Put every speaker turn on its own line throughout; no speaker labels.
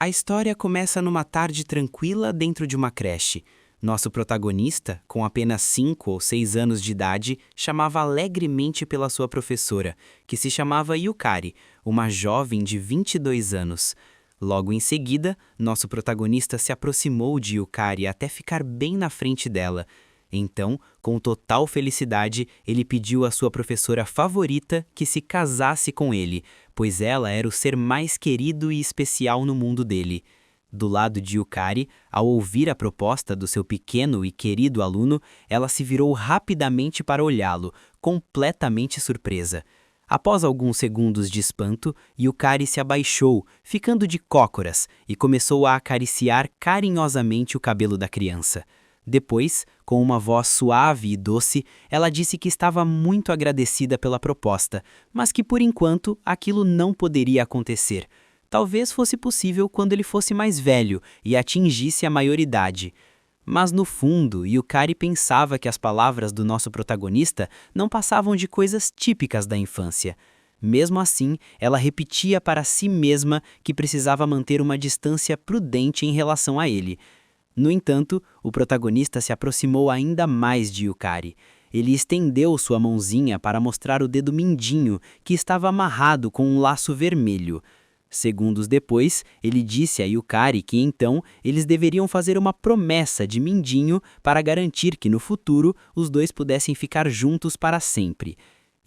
A história começa numa tarde tranquila dentro de uma creche. Nosso protagonista, com apenas 5 ou 6 anos de idade, chamava alegremente pela sua professora, que se chamava Yukari, uma jovem de 22 anos. Logo em seguida, nosso protagonista se aproximou de Yukari até ficar bem na frente dela. Então, com total felicidade, ele pediu à sua professora favorita que se casasse com ele, pois ela era o ser mais querido e especial no mundo dele. Do lado de Yukari, ao ouvir a proposta do seu pequeno e querido aluno, ela se virou rapidamente para olhá-lo, completamente surpresa. Após alguns segundos de espanto, Yukari se abaixou, ficando de cócoras, e começou a acariciar carinhosamente o cabelo da criança. Depois, com uma voz suave e doce, ela disse que estava muito agradecida pela proposta, mas que por enquanto aquilo não poderia acontecer. Talvez fosse possível quando ele fosse mais velho e atingisse a maioridade. Mas no fundo, Yukari pensava que as palavras do nosso protagonista não passavam de coisas típicas da infância. Mesmo assim, ela repetia para si mesma que precisava manter uma distância prudente em relação a ele. No entanto, o protagonista se aproximou ainda mais de Yukari. Ele estendeu sua mãozinha para mostrar o dedo mindinho, que estava amarrado com um laço vermelho. Segundos depois, ele disse a Yukari que então eles deveriam fazer uma promessa de mindinho para garantir que no futuro os dois pudessem ficar juntos para sempre.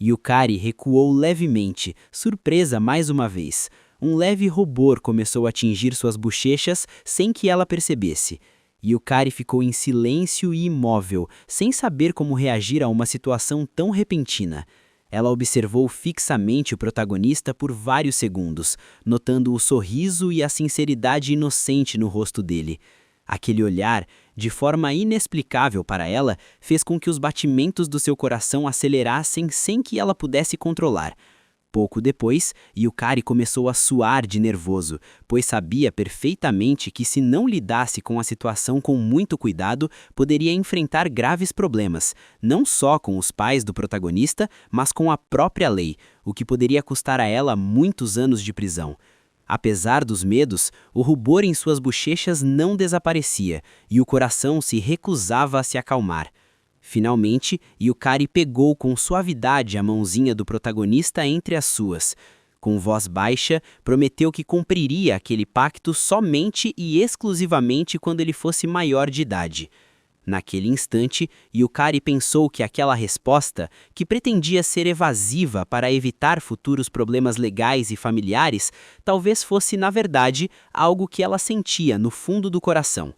Yukari recuou levemente, surpresa mais uma vez. Um leve rubor começou a atingir suas bochechas sem que ela percebesse. Yukari ficou em silêncio e imóvel, sem saber como reagir a uma situação tão repentina. Ela observou fixamente o protagonista por vários segundos, notando o sorriso e a sinceridade inocente no rosto dele. Aquele olhar, de forma inexplicável para ela, fez com que os batimentos do seu coração acelerassem sem que ela pudesse controlar. Pouco depois, Yukari começou a suar de nervoso, pois sabia perfeitamente que se não lidasse com a situação com muito cuidado, poderia enfrentar graves problemas, não só com os pais do protagonista, mas com a própria lei, o que poderia custar a ela muitos anos de prisão. Apesar dos medos, o rubor em suas bochechas não desaparecia, e o coração se recusava a se acalmar. Finalmente, Yukari pegou com suavidade a mãozinha do protagonista entre as suas. Com voz baixa, prometeu que cumpriria aquele pacto somente e exclusivamente quando ele fosse maior de idade. Naquele instante, Yukari pensou que aquela resposta, que pretendia ser evasiva para evitar futuros problemas legais e familiares, talvez fosse, na verdade, algo que ela sentia no fundo do coração.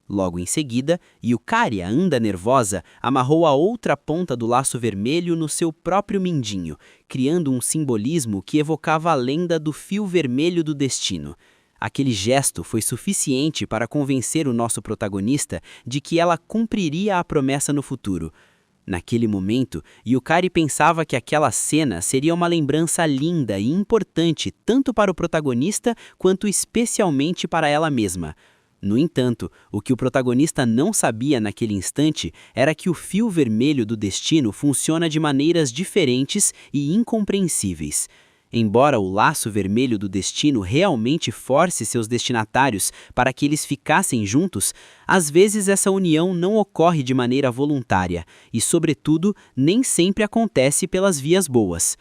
Logo em seguida, Yukari, ainda nervosa, amarrou a outra ponta do laço vermelho no seu próprio mindinho, criando um simbolismo que evocava a lenda do fio vermelho do destino. Aquele gesto foi suficiente para convencer o nosso protagonista de que ela cumpriria a promessa no futuro. Naquele momento, Yukari pensava que aquela cena seria uma lembrança linda e importante tanto para o protagonista quanto especialmente para ela mesma. No entanto, o que o protagonista não sabia naquele instante era que o fio vermelho do destino funciona de maneiras diferentes e incompreensíveis. Embora o laço vermelho do destino realmente force seus destinatários para que eles ficassem juntos, às vezes essa união não ocorre de maneira voluntária e, sobretudo, nem sempre acontece pelas vias boas.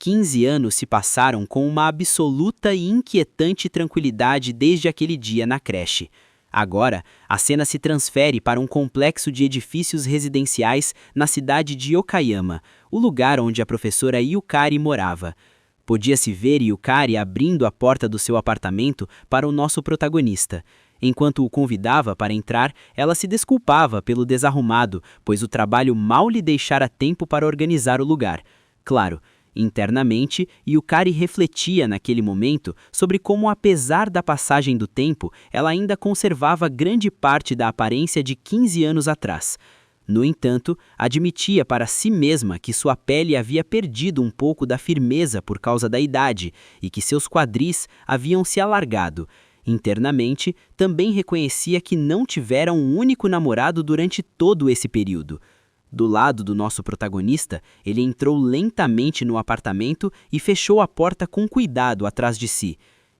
15 anos se passaram com uma absoluta e inquietante tranquilidade desde aquele dia na creche. Agora, a cena se transfere para um complexo de edifícios residenciais na cidade de Okayama, o lugar onde a professora Yukari morava. Podia-se ver Yukari abrindo a porta do seu apartamento para o nosso protagonista. Enquanto o convidava para entrar, ela se desculpava pelo desarrumado, pois o trabalho mal lhe deixara tempo para organizar o lugar. Claro, internamente, Yukari refletia naquele momento sobre como, apesar da passagem do tempo, ela ainda conservava grande parte da aparência de 15 anos atrás. No entanto, admitia para si mesma que sua pele havia perdido um pouco da firmeza por causa da idade e que seus quadris haviam se alargado. Internamente, também reconhecia que não tivera um único namorado durante todo esse período. Do lado do nosso protagonista, ele entrou lentamente no apartamento e fechou a porta com cuidado atrás de si.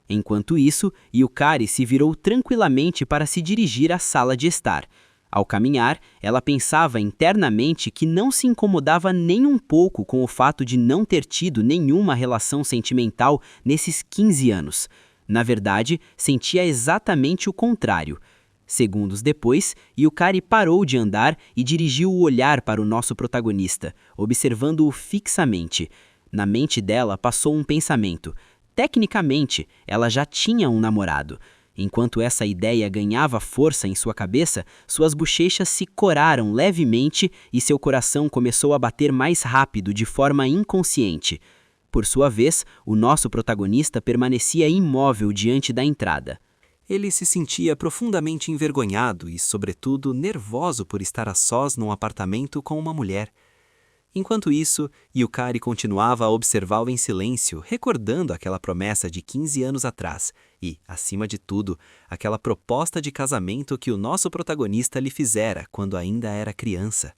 Enquanto isso, Yukari se virou tranquilamente para se dirigir à sala de estar. Ao caminhar, ela pensava internamente que não se incomodava nem um pouco com o fato de não ter tido nenhuma relação sentimental nesses 15 anos. Na verdade, sentia exatamente o contrário. Segundos depois, Yukari parou de andar e dirigiu o olhar para o nosso protagonista, observando-o fixamente. Na mente dela passou um pensamento. Tecnicamente, ela já tinha um namorado. Enquanto essa ideia ganhava força em sua cabeça, suas bochechas se coraram levemente e seu coração começou a bater mais rápido de forma inconsciente. Por sua vez, o nosso protagonista permanecia imóvel diante da entrada. Ele se sentia profundamente envergonhado e, sobretudo, nervoso por estar a sós num apartamento com uma mulher. Enquanto isso, Yukari continuava a observá-lo em silêncio, recordando aquela promessa de 15 anos atrás e, acima de tudo, aquela proposta de casamento que o nosso protagonista lhe fizera quando ainda era criança.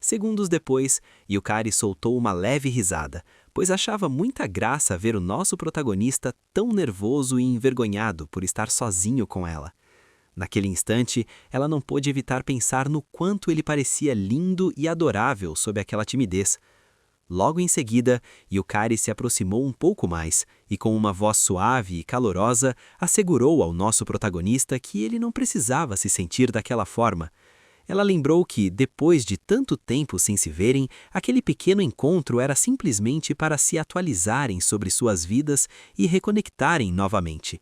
Segundos depois, Yukari soltou uma leve risada, pois achava muita graça ver o nosso protagonista tão nervoso e envergonhado por estar sozinho com ela. Naquele instante, ela não pôde evitar pensar no quanto ele parecia lindo e adorável sob aquela timidez. Logo em seguida, Yukari se aproximou um pouco mais e, com uma voz suave e calorosa, assegurou ao nosso protagonista que ele não precisava se sentir daquela forma. Ela lembrou que, depois de tanto tempo sem se verem, aquele pequeno encontro era simplesmente para se atualizarem sobre suas vidas e reconectarem novamente.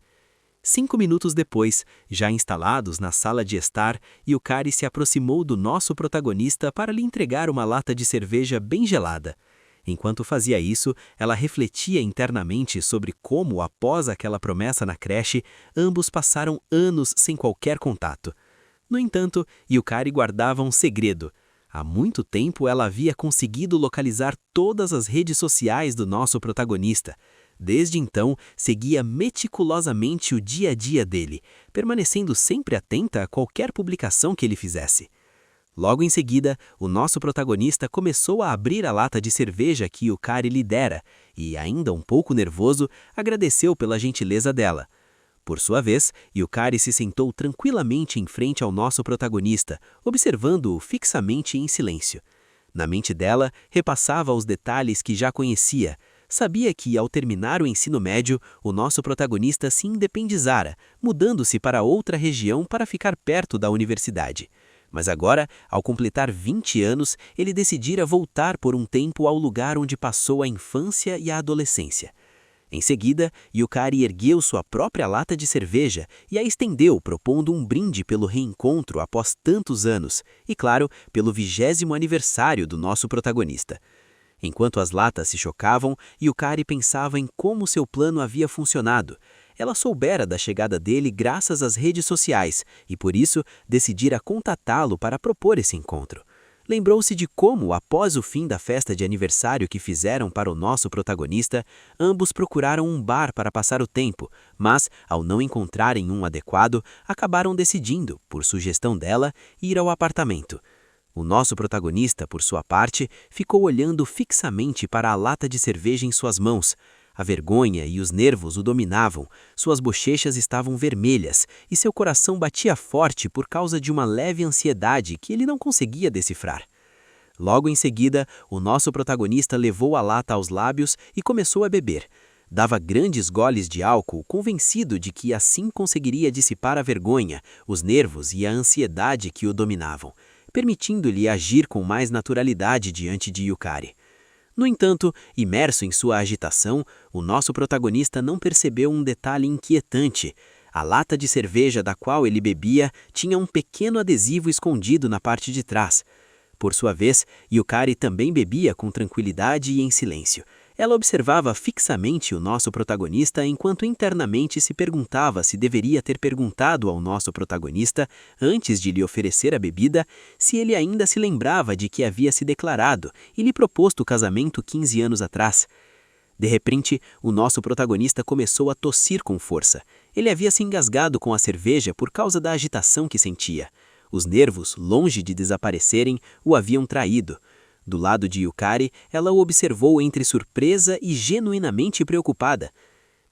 5 minutos depois, já instalados na sala de estar, Yukari se aproximou do nosso protagonista para lhe entregar uma lata de cerveja bem gelada. Enquanto fazia isso, ela refletia internamente sobre como, após aquela promessa na creche, ambos passaram anos sem qualquer contato. No entanto, Yukari guardava um segredo. Há muito tempo ela havia conseguido localizar todas as redes sociais do nosso protagonista. Desde então, seguia meticulosamente o dia a dia dele, permanecendo sempre atenta a qualquer publicação que ele fizesse. Logo em seguida, o nosso protagonista começou a abrir a lata de cerveja que Yukari lhe dera e, ainda um pouco nervoso, agradeceu pela gentileza dela. Por sua vez, Yukari se sentou tranquilamente em frente ao nosso protagonista, observando-o fixamente em silêncio. Na mente dela, repassava os detalhes que já conhecia. Sabia que, ao terminar o ensino médio, o nosso protagonista se independizara, mudando-se para outra região para ficar perto da universidade. Mas agora, ao completar 20 anos, ele decidira voltar por um tempo ao lugar onde passou a infância e a adolescência. Em seguida, Yukari ergueu sua própria lata de cerveja e a estendeu, propondo um brinde pelo reencontro após tantos anos e, claro, pelo 20º aniversário do nosso protagonista. Enquanto as latas se chocavam, Yukari pensava em como seu plano havia funcionado. Ela soubera da chegada dele graças às redes sociais e, por isso, decidira contatá-lo para propor esse encontro. Lembrou-se de como, após o fim da festa de aniversário que fizeram para o nosso protagonista, ambos procuraram um bar para passar o tempo, mas, ao não encontrarem um adequado, acabaram decidindo, por sugestão dela, ir ao apartamento. O nosso protagonista, por sua parte, ficou olhando fixamente para a lata de cerveja em suas mãos. A vergonha e os nervos o dominavam, suas bochechas estavam vermelhas e seu coração batia forte por causa de uma leve ansiedade que ele não conseguia decifrar. Logo em seguida, o nosso protagonista levou a lata aos lábios e começou a beber. Dava grandes goles de álcool, convencido de que assim conseguiria dissipar a vergonha, os nervos e a ansiedade que o dominavam, permitindo-lhe agir com mais naturalidade diante de Yukari. No entanto, imerso em sua agitação, o nosso protagonista não percebeu um detalhe inquietante. A lata de cerveja da qual ele bebia tinha um pequeno adesivo escondido na parte de trás. Por sua vez, Yukari também bebia com tranquilidade e em silêncio. Ela observava fixamente o nosso protagonista enquanto internamente se perguntava se deveria ter perguntado ao nosso protagonista, antes de lhe oferecer a bebida, se ele ainda se lembrava de que havia se declarado e lhe proposto o casamento 15 anos atrás. De repente, o nosso protagonista começou a tossir com força. Ele havia se engasgado com a cerveja por causa da agitação que sentia. Os nervos, longe de desaparecerem, o haviam traído. Do lado de Yukari, ela o observou entre surpresa e genuinamente preocupada.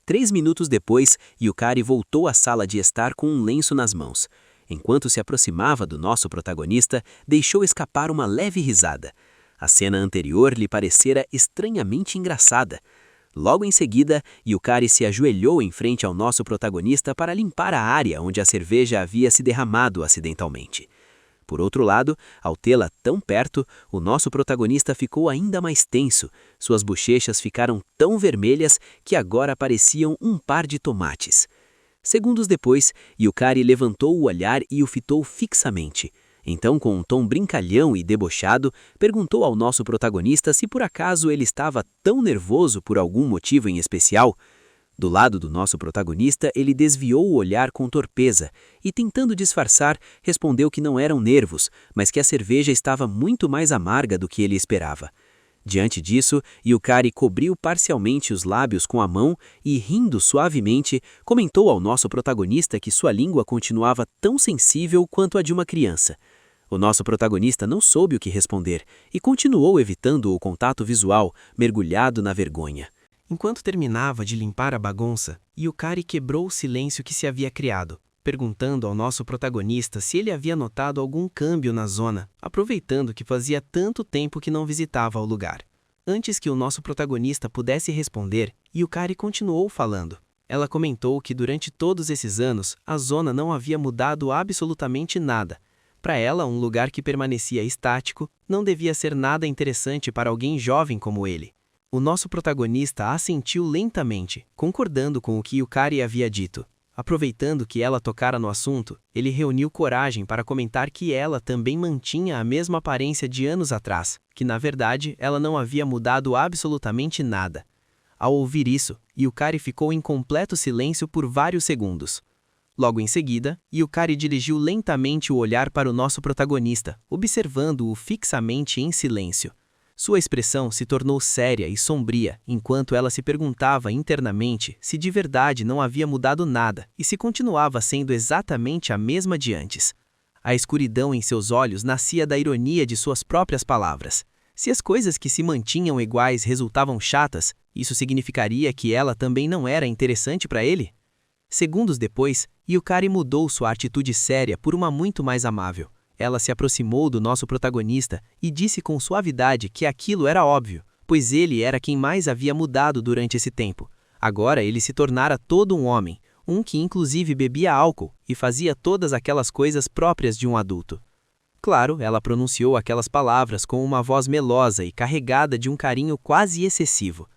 3 minutos depois, Yukari voltou à sala de estar com um lenço nas mãos. Enquanto se aproximava do nosso protagonista, deixou escapar uma leve risada. A cena anterior lhe parecera estranhamente engraçada. Logo em seguida, Yukari se ajoelhou em frente ao nosso protagonista para limpar a área onde a cerveja havia se derramado acidentalmente. Por outro lado, ao tê-la tão perto, o nosso protagonista ficou ainda mais tenso. Suas bochechas ficaram tão vermelhas que agora pareciam um par de tomates. Segundos depois, Yukari levantou o olhar e o fitou fixamente. Então, com um tom brincalhão e debochado, perguntou ao nosso protagonista se por acaso ele estava tão nervoso por algum motivo em especial. Do lado do nosso protagonista, ele desviou o olhar com torpeza e, tentando disfarçar, respondeu que não eram nervos, mas que a cerveja estava muito mais amarga do que ele esperava. Diante disso, Yukari cobriu parcialmente os lábios com a mão e, rindo suavemente, comentou ao nosso protagonista que sua língua continuava tão sensível quanto a de uma criança. O nosso protagonista não soube o que responder e continuou evitando o contato visual, mergulhado na vergonha.
Enquanto terminava de limpar a bagunça, Yukari quebrou o silêncio que se havia criado, perguntando ao nosso protagonista se ele havia notado algum câmbio na zona, aproveitando que fazia tanto tempo que não visitava o lugar. Antes que o nosso protagonista pudesse responder, Yukari continuou falando. Ela comentou que durante todos esses anos, a zona não havia mudado absolutamente nada. Para ela, um lugar que permanecia estático não devia ser nada interessante para alguém jovem como ele. O nosso protagonista assentiu lentamente, concordando com o que Yukari havia dito. Aproveitando que ela tocara no assunto, ele reuniu coragem para comentar que ela também mantinha a mesma aparência de anos atrás, que na verdade ela não havia mudado absolutamente nada. Ao ouvir isso, Yukari ficou em completo silêncio por vários segundos. Logo em seguida, Yukari dirigiu lentamente o olhar para o nosso protagonista, observando-o fixamente em silêncio. Sua expressão se tornou séria e sombria, enquanto ela se perguntava internamente se de verdade não havia mudado nada e se continuava sendo exatamente a mesma de antes. A escuridão em seus olhos nascia da ironia de suas próprias palavras. Se as coisas que se mantinham iguais resultavam chatas, isso significaria que ela também não era interessante para ele? Segundos depois, Yukari mudou sua atitude séria por uma muito mais amável. Ela se aproximou do nosso protagonista e disse com suavidade que aquilo era óbvio, pois ele era quem mais havia mudado durante esse tempo. Agora ele se tornara todo um homem, um que inclusive bebia álcool e fazia todas aquelas coisas próprias de um adulto. Claro, ela pronunciou aquelas palavras com uma voz melosa e carregada de um carinho quase excessivo.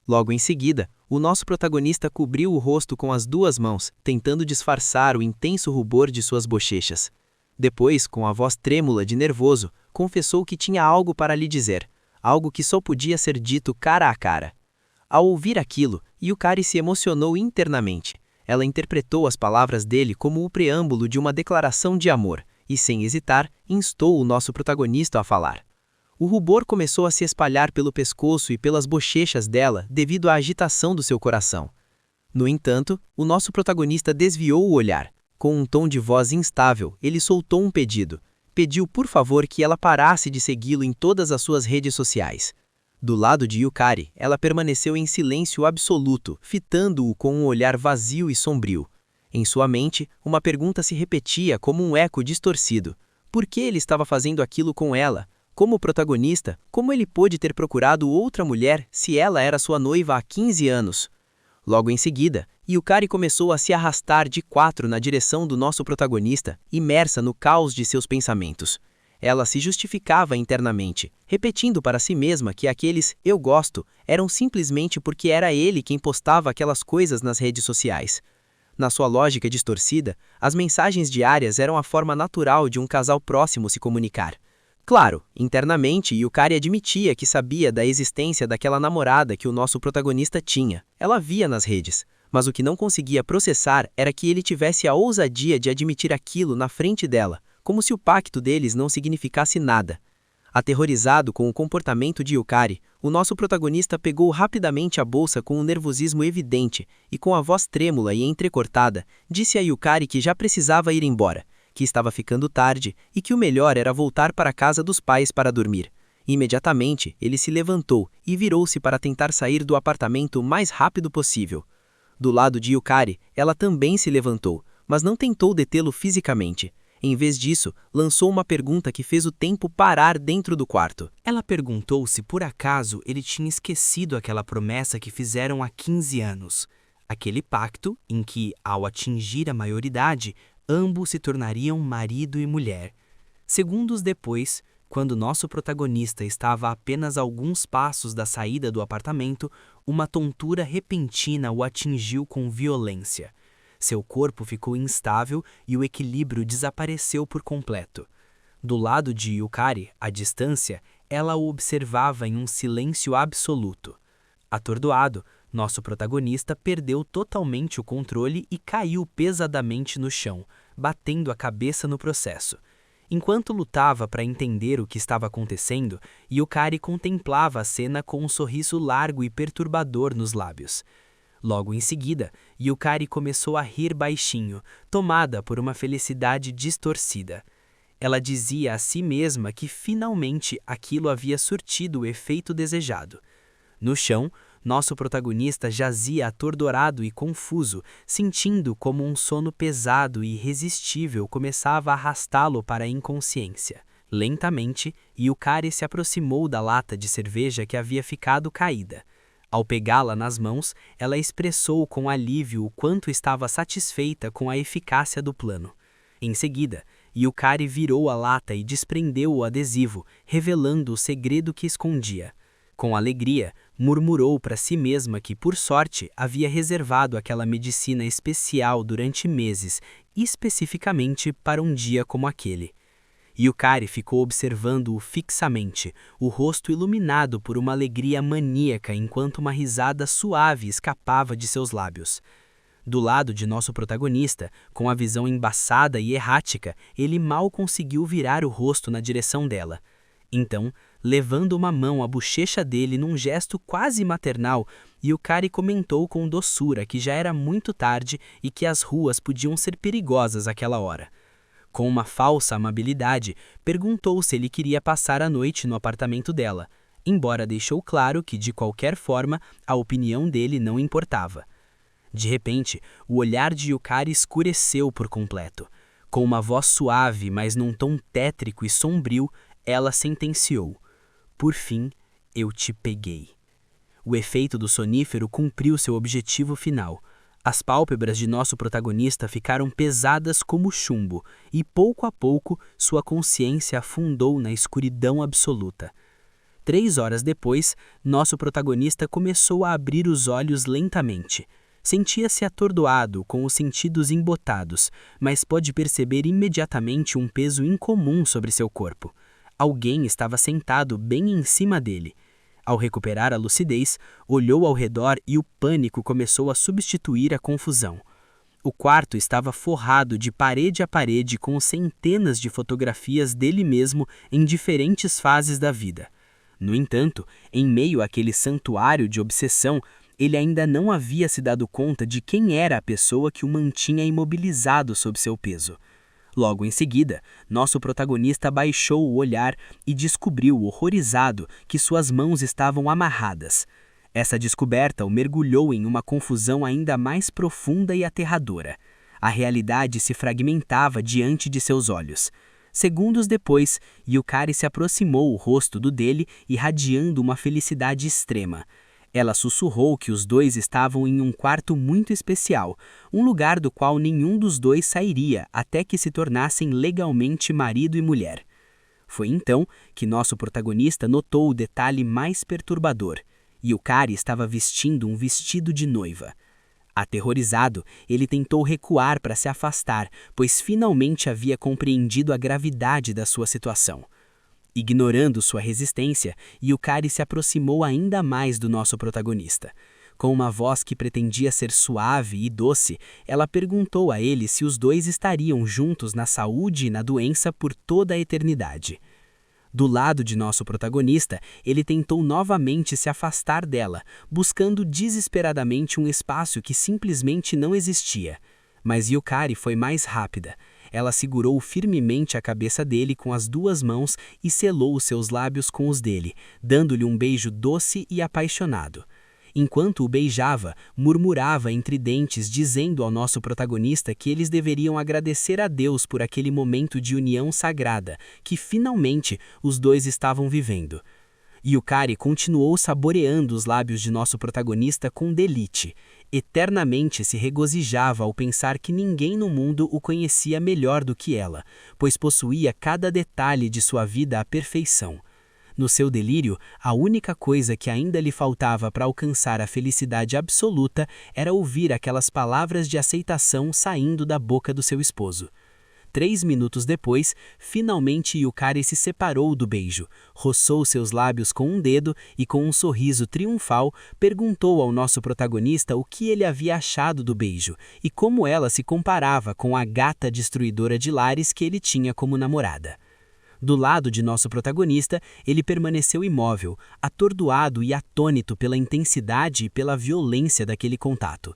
Logo em seguida, o nosso protagonista cobriu o rosto com as duas mãos, tentando disfarçar o intenso rubor de suas bochechas. Depois, com a voz trêmula de nervoso, confessou que tinha algo para lhe dizer, algo que só podia ser dito cara a cara. Ao ouvir aquilo, Yukari se emocionou internamente. Ela interpretou as palavras dele como o preâmbulo de uma declaração de amor e, sem hesitar, instou o nosso protagonista a falar. O rubor começou a se espalhar pelo pescoço e pelas bochechas dela devido à agitação do seu coração. No entanto, o nosso protagonista desviou o olhar. Com um tom de voz instável, ele soltou um pedido. Pediu por favor que ela parasse de segui-lo em todas as suas redes sociais. Do lado de Yukari, ela permaneceu em silêncio absoluto, fitando-o com um olhar vazio e sombrio. Em sua mente, uma pergunta se repetia como um eco distorcido. Por que ele estava fazendo aquilo com ela? Como protagonista, como ele pôde ter procurado outra mulher se ela era sua noiva há 15 anos? Logo em seguida, Yukari começou a se arrastar de quatro na direção do nosso protagonista, imersa no caos de seus pensamentos. Ela se justificava internamente, repetindo para si mesma que aqueles "eu gosto" eram simplesmente porque era ele quem postava aquelas coisas nas redes sociais. Na sua lógica distorcida, as mensagens diárias eram a forma natural de um casal próximo se comunicar. Claro, internamente, Yukari admitia que sabia da existência daquela namorada que o nosso protagonista tinha. Ela via nas redes, mas o que não conseguia processar era que ele tivesse a ousadia de admitir aquilo na frente dela, como se o pacto deles não significasse nada. Aterrorizado com o comportamento de Yukari, o nosso protagonista pegou rapidamente a bolsa com um nervosismo evidente e com a voz trêmula e entrecortada, disse a Yukari que já precisava ir embora, que estava ficando tarde e que o melhor era voltar para a casa dos pais para dormir. Imediatamente, ele se levantou e virou-se para tentar sair do apartamento o mais rápido possível.
Do lado de Yukari, ela também se levantou, mas não tentou detê-lo fisicamente. Em vez disso, lançou uma pergunta que fez o tempo parar dentro do quarto.
Ela perguntou se por acaso ele tinha esquecido aquela promessa que fizeram há 15 anos. Aquele pacto em que, ao atingir a maioridade, ambos se tornariam marido e mulher. Segundos depois, quando nosso protagonista estava a apenas alguns passos da saída do apartamento, uma tontura repentina o atingiu com violência. Seu corpo ficou instável e o equilíbrio desapareceu por completo. Do lado de Yukari, à distância, ela o observava em um silêncio absoluto. Atordoado, nosso protagonista perdeu totalmente o controle e caiu pesadamente no chão, batendo a cabeça no processo. Enquanto lutava para entender o que estava acontecendo, Yukari contemplava a cena com um sorriso largo e perturbador nos lábios. Logo em seguida, Yukari começou a rir baixinho, tomada por uma felicidade distorcida. Ela dizia a si mesma que finalmente aquilo havia surtido o efeito desejado. No chão, nosso protagonista jazia atordoado e confuso, sentindo como um sono pesado e irresistível começava a arrastá-lo para a inconsciência. Lentamente, Yukari se aproximou da lata de cerveja que havia ficado caída. Ao pegá-la nas mãos, ela expressou com alívio o quanto estava satisfeita com a eficácia do plano. Em seguida, Yukari virou a lata e desprendeu o adesivo, revelando o segredo que escondia. Com alegria, murmurou para si mesma que, por sorte, havia reservado aquela medicina especial durante meses, especificamente para um dia como aquele. Yukari ficou observando-o fixamente, o rosto iluminado por uma alegria maníaca enquanto uma risada suave escapava de seus lábios. Do lado de nosso protagonista, com a visão embaçada e errática, ele mal conseguiu virar o rosto na direção dela. Então, levando uma mão à bochecha dele num gesto quase maternal, Yukari comentou com doçura que já era muito tarde e que as ruas podiam ser perigosas àquela hora. Com uma falsa amabilidade, perguntou se ele queria passar a noite no apartamento dela, embora deixou claro que, de qualquer forma, a opinião dele não importava. De repente, o olhar de Yukari escureceu por completo. Com uma voz suave, mas num tom tétrico e sombrio, ela sentenciou: "Por fim, eu te peguei." O efeito do sonífero cumpriu seu objetivo final. As pálpebras de nosso protagonista ficaram pesadas como chumbo e, pouco a pouco, sua consciência afundou na escuridão absoluta. 3 horas depois, nosso protagonista começou a abrir os olhos lentamente. Sentia-se atordoado, com os sentidos embotados, mas pôde perceber imediatamente um peso incomum sobre seu corpo. Alguém estava sentado bem em cima dele. Ao recuperar a lucidez, olhou ao redor e o pânico começou a substituir a confusão. O quarto estava forrado de parede a parede com centenas de fotografias dele mesmo em diferentes fases da vida. No entanto, em meio àquele santuário de obsessão, ele ainda não havia se dado conta de quem era a pessoa que o mantinha imobilizado sob seu peso. Logo em seguida, nosso protagonista baixou o olhar e descobriu, horrorizado, que suas mãos estavam amarradas. Essa descoberta o mergulhou em uma confusão ainda mais profunda e aterradora. A realidade se fragmentava diante de seus olhos. Segundos depois, Yukari se aproximou o rosto do dele, irradiando uma felicidade extrema. Ela sussurrou que os dois estavam em um quarto muito especial, um lugar do qual nenhum dos dois sairia até que se tornassem legalmente marido e mulher. Foi então que nosso protagonista notou o detalhe mais perturbador. Yukari estava vestindo um vestido de noiva. Aterrorizado, ele tentou recuar para se afastar, pois finalmente havia compreendido a gravidade da sua situação. Ignorando sua resistência, Yukari se aproximou ainda mais do nosso protagonista. Com uma voz que pretendia ser suave e doce, ela perguntou a ele se os dois estariam juntos na saúde e na doença por toda a eternidade. Do lado de nosso protagonista, ele tentou novamente se afastar dela, buscando desesperadamente um espaço que simplesmente não existia. Mas Yukari foi mais rápida. Ela segurou firmemente a cabeça dele com as 2 mãos e selou os seus lábios com os dele, dando-lhe um beijo doce e apaixonado.
Enquanto o beijava, murmurava entre dentes, dizendo ao nosso protagonista que eles deveriam agradecer a Deus por aquele momento de união sagrada que finalmente os dois estavam vivendo. Yukari continuou saboreando os lábios de nosso protagonista com deleite. Eternamente se regozijava ao pensar que ninguém no mundo o conhecia melhor do que ela, pois possuía cada detalhe de sua vida à perfeição. No seu delírio, a única coisa que ainda lhe faltava para alcançar a felicidade absoluta era ouvir aquelas palavras de aceitação saindo da boca do seu esposo. 3 minutos depois, finalmente Yukari se separou do beijo, roçou seus lábios com um dedo e, com um sorriso triunfal, perguntou ao nosso protagonista o que ele havia achado do beijo e como ela se comparava com a gata destruidora de lares que ele tinha como namorada. Do lado de nosso protagonista, ele permaneceu imóvel, atordoado e atônito pela intensidade e pela violência daquele contato.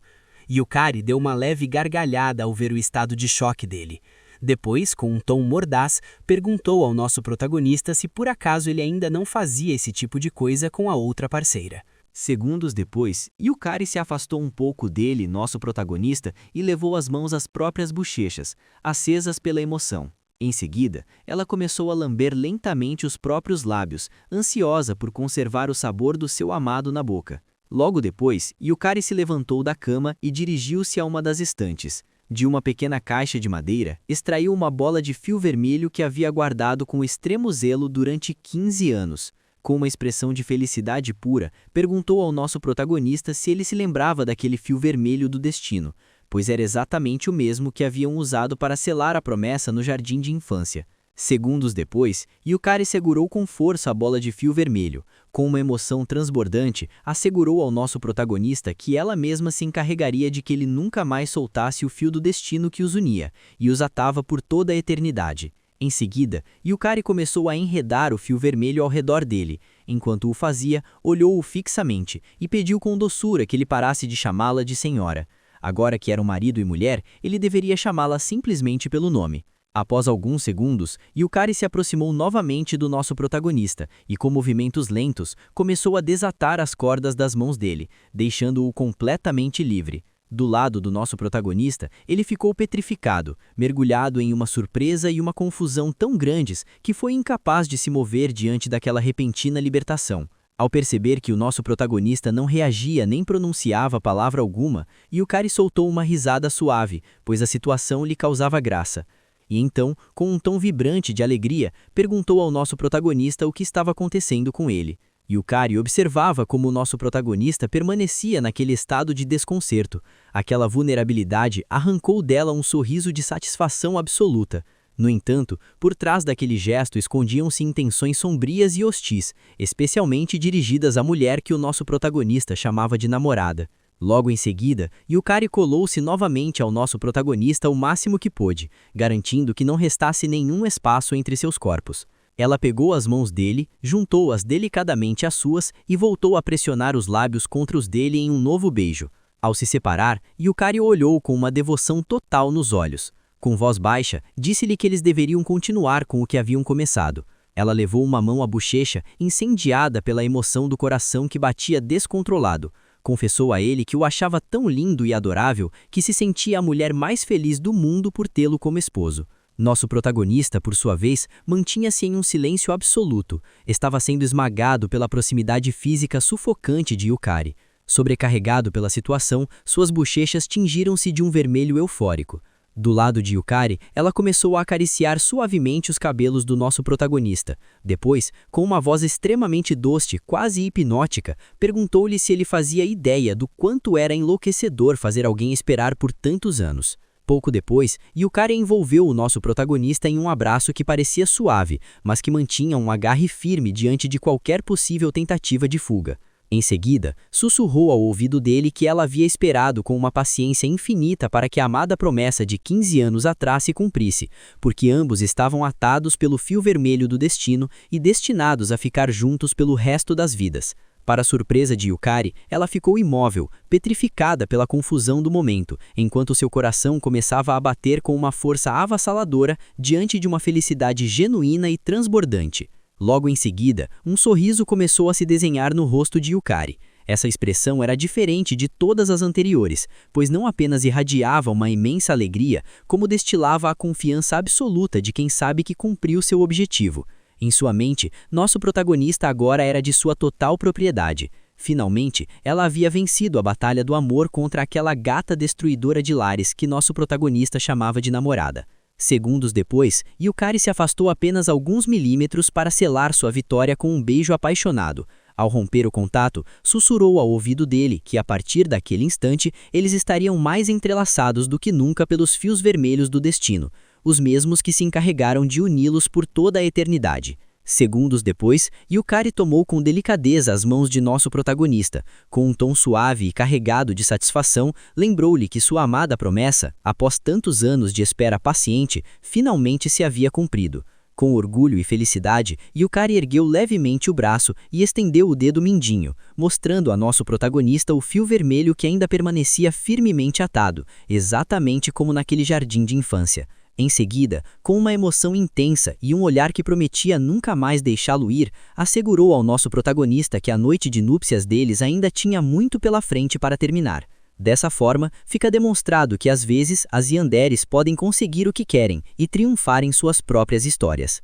Yukari deu uma leve gargalhada ao ver o estado de choque dele. Depois, com um tom mordaz, perguntou ao nosso protagonista se por acaso ele ainda não fazia esse tipo de coisa com a outra parceira.
Segundos depois, Yukari se afastou um pouco dele, nosso protagonista, e levou as mãos às próprias bochechas, acesas pela emoção. Em seguida, ela começou a lamber lentamente os próprios lábios, ansiosa por conservar o sabor do seu amado na boca. Logo depois, Yukari se levantou da cama e dirigiu-se a uma das estantes. De uma pequena caixa de madeira, extraiu uma bola de fio vermelho que havia guardado com extremo zelo durante 15 anos. Com uma expressão de felicidade pura, perguntou ao nosso protagonista se ele se lembrava daquele fio vermelho do destino, pois era exatamente o mesmo que haviam usado para selar a promessa no jardim de infância. Segundos depois, Yukari segurou com força a bola de fio vermelho. Com uma emoção transbordante, assegurou ao nosso protagonista que ela mesma se encarregaria de que ele nunca mais soltasse o fio do destino que os unia, e os atava por toda a eternidade. Em seguida, Yukari começou a enredar o fio vermelho ao redor dele. Enquanto o fazia, olhou-o fixamente e pediu com doçura que ele parasse de chamá-la de senhora. Agora que eram marido e mulher, ele deveria chamá-la simplesmente pelo nome. Após alguns segundos, Yukari se aproximou novamente do nosso protagonista e, com movimentos lentos, começou a desatar as cordas das mãos dele, deixando-o completamente livre. Do lado do nosso protagonista, ele ficou petrificado, mergulhado em uma surpresa e uma confusão tão grandes que foi incapaz de se mover diante daquela repentina libertação. Ao perceber que o nosso protagonista não reagia nem pronunciava palavra alguma, Yukari soltou uma risada suave, pois a situação lhe causava graça. E então, com um tom vibrante de alegria, perguntou ao nosso protagonista o que estava acontecendo com ele. Yukari observava como o nosso protagonista permanecia naquele estado de desconcerto. Aquela vulnerabilidade arrancou dela um sorriso de satisfação absoluta. No entanto, por trás daquele gesto escondiam-se intenções sombrias e hostis, especialmente dirigidas à mulher que o nosso protagonista chamava de namorada. Logo em seguida, Yukari colou-se novamente ao nosso protagonista o máximo que pôde, garantindo que não restasse nenhum espaço entre seus corpos. Ela pegou as mãos dele, juntou-as delicadamente às suas e voltou a pressionar os lábios contra os dele em um novo beijo. Ao se separar, Yukari o olhou com uma devoção total nos olhos. Com voz baixa, disse-lhe que eles deveriam continuar com o que haviam começado. Ela levou uma mão à bochecha, incendiada pela emoção do coração que batia descontrolado. Confessou a ele que o achava tão lindo e adorável que se sentia a mulher mais feliz do mundo por tê-lo como esposo. Nosso protagonista, por sua vez, mantinha-se em um silêncio absoluto. Estava sendo esmagado pela proximidade física sufocante de Yukari. Sobrecarregado pela situação, suas bochechas tingiram-se de um vermelho eufórico. Do lado de Yukari, ela começou a acariciar suavemente os cabelos do nosso protagonista. Depois, com uma voz extremamente doce, quase hipnótica, perguntou-lhe se ele fazia ideia do quanto era enlouquecedor fazer alguém esperar por tantos anos. Pouco depois, Yukari envolveu o nosso protagonista em um abraço que parecia suave, mas que mantinha um agarre firme diante de qualquer possível tentativa de fuga. Em seguida, sussurrou ao ouvido dele que ela havia esperado com uma paciência infinita para que a amada promessa de 15 anos atrás se cumprisse, porque ambos estavam atados pelo fio vermelho do destino e destinados a ficar juntos pelo resto das vidas. Para a surpresa de Yukari, ela ficou imóvel, petrificada pela confusão do momento, enquanto seu coração começava a bater com uma força avassaladora diante de uma felicidade genuína e transbordante. Logo em seguida, um sorriso começou a se desenhar no rosto de Yukari. Essa expressão era diferente de todas as anteriores, pois não apenas irradiava uma imensa alegria, como destilava a confiança absoluta de quem sabe que cumpriu seu objetivo. Em sua mente, nosso protagonista agora era de sua total propriedade. Finalmente, ela havia vencido a batalha do amor contra aquela gata destruidora de lares que nosso protagonista chamava de namorada. Segundos depois, Yukari se afastou apenas alguns milímetros para selar sua vitória com um beijo apaixonado. Ao romper o contato, sussurrou ao ouvido dele que, a partir daquele instante, eles estariam mais entrelaçados do que nunca pelos fios vermelhos do destino, os mesmos que se encarregaram de uni-los por toda a eternidade. Segundos depois, Yukari tomou com delicadeza as mãos de nosso protagonista. Com um tom suave e carregado de satisfação, lembrou-lhe que sua amada promessa, após tantos anos de espera paciente, finalmente se havia cumprido. Com orgulho e felicidade, Yukari ergueu levemente o braço e estendeu o dedo mindinho, mostrando a nosso protagonista o fio vermelho que ainda permanecia firmemente atado, exatamente como naquele jardim de infância. Em seguida, com uma emoção intensa e um olhar que prometia nunca mais deixá-lo ir, assegurou ao nosso protagonista que a noite de núpcias deles ainda tinha muito pela frente para terminar. Dessa forma, fica demonstrado que às vezes as yanderes podem conseguir o que querem e triunfar em suas próprias histórias.